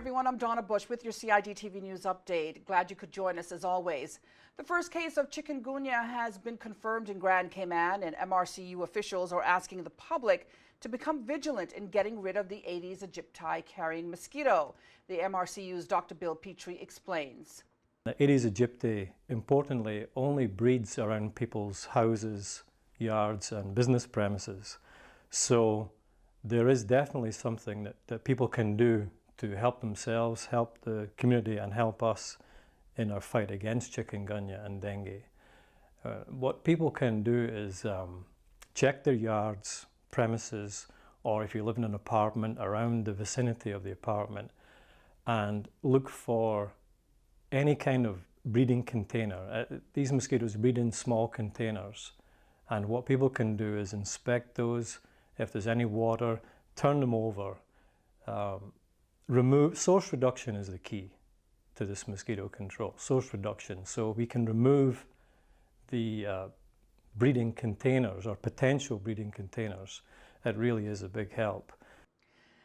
everyone, I'm Donna Bush with your CIG TV News Update. Glad you could join us as always. The first case of chikungunya has been confirmed in Grand Cayman, and MRCU officials are asking the public to become vigilant in getting rid of the Aedes aegypti carrying mosquito. The MRCU's Dr. Bill Petrie explains. The Aedes aegypti, importantly, only breeds around people's houses, yards and business premises. So there is definitely something that people can do to help themselves, help the community and help us in our fight against chikungunya and dengue. What people can do is check their yards, premises, or if you live in an apartment, around the vicinity of the apartment, and look for any kind of breeding container. These mosquitoes breed in small containers, and what people can do is inspect those. If there's any water, turn them over. Source reduction is the key to this mosquito control, source reduction. So we can remove the breeding containers or potential breeding containers. That really is a big help.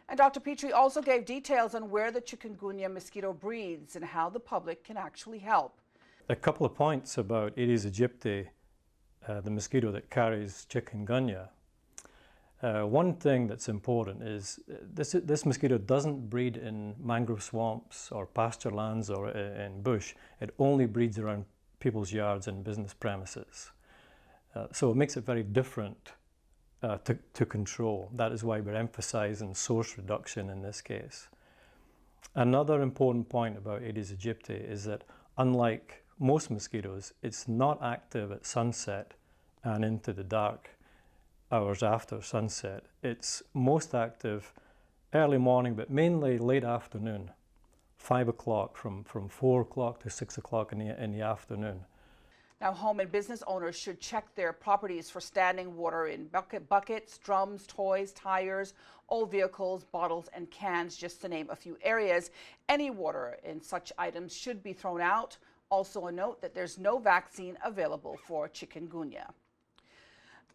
And Dr. Petrie also gave details on where the chikungunya mosquito breeds and how the public can actually help. A couple of points about Aedes aegypti, the mosquito that carries chikungunya. One thing that's important is this mosquito doesn't breed in mangrove swamps or pasture lands or in bush. It only breeds around people's yards and business premises. So it makes it very different to control. That is why we're emphasizing source reduction in this case. Another important point about Aedes aegypti is that unlike most mosquitoes, it's not active at sunset and into the dark hours after sunset. It's most active early morning, but mainly late afternoon, 5 o'clock, from 4 o'clock to 6 o'clock in the afternoon. Now, home and business owners should check their properties for standing water in buckets, drums, toys, tires, old vehicles, bottles, and cans, just to name a few areas. Any water in such items should be thrown out. Also a note that there's no vaccine available for chikungunya.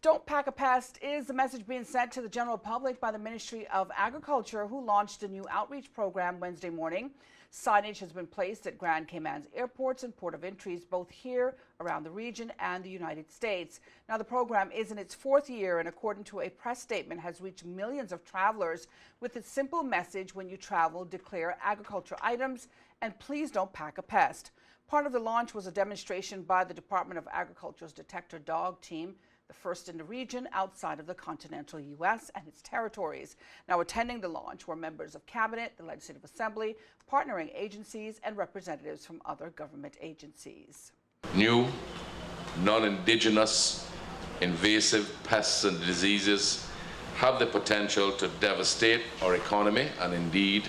Don't pack a pest is the message being sent to the general public by the Ministry of Agriculture, who launched a new outreach program Wednesday morning. Signage has been placed at Grand Cayman's airports and port of entries, both here around the region and the United States. Now, the program is in its 4th year and, according to a press statement, has reached millions of travelers with its simple message: when you travel, declare agriculture items and please don't pack a pest. Part of the launch was a demonstration by the Department of Agriculture's detector dog team, the first in the region outside of the continental U.S. and its territories. Now, attending the launch were members of Cabinet, the Legislative Assembly, partnering agencies, and representatives from other government agencies. New, non-indigenous, invasive pests and diseases have the potential to devastate our economy and indeed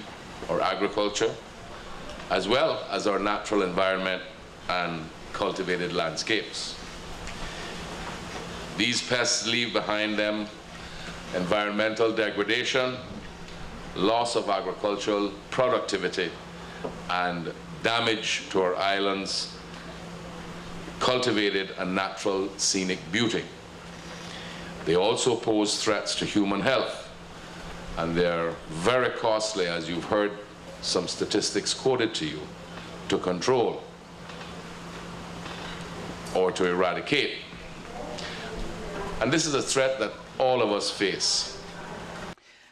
our agriculture, as well as our natural environment and cultivated landscapes. These pests leave behind them environmental degradation, loss of agricultural productivity, and damage to our islands' cultivated and natural scenic beauty. They also pose threats to human health, and they're very costly, as you've heard some statistics quoted to you, to control or to eradicate. And this is a threat that all of us face.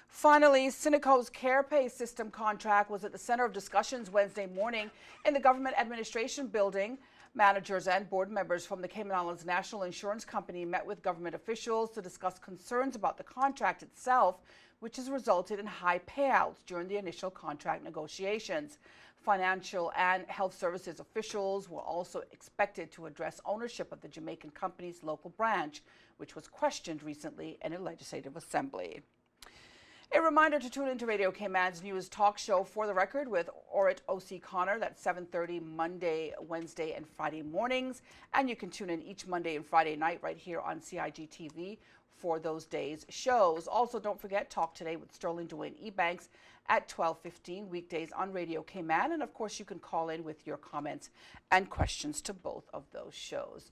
Finally, Sinico's Care Pay System contract was at the center of discussions Wednesday morning in the Government Administration Building. Managers and board members from the Cayman Islands National Insurance Company met with government officials to discuss concerns about the contract itself, which has resulted in high payouts during the initial contract negotiations. Financial and health services officials were also expected to address ownership of the Jamaican company's local branch, which was questioned recently in a legislative assembly. A reminder to tune into Radio Cayman's news talk show For the Record with Orit O.C. Connor. That's 7:30 Monday, Wednesday, and Friday mornings. And you can tune in each Monday and Friday night right here on CIG TV for those days' shows. Also, don't forget Talk Today with Sterling Dwayne Ebanks at 12:15 weekdays on Radio Cayman. And of course, you can call in with your comments and questions to both of those shows.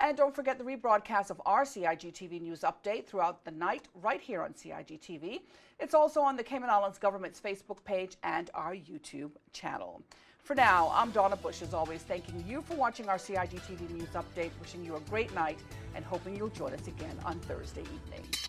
And don't forget the rebroadcast of our CIG TV news update throughout the night right here on CIG TV. It's also on the Cayman Islands government's Facebook page and our YouTube channel. For now, I'm Donna Bush, as always, thanking you for watching our CIG TV news update, wishing you a great night and hoping you'll join us again on Thursday evening.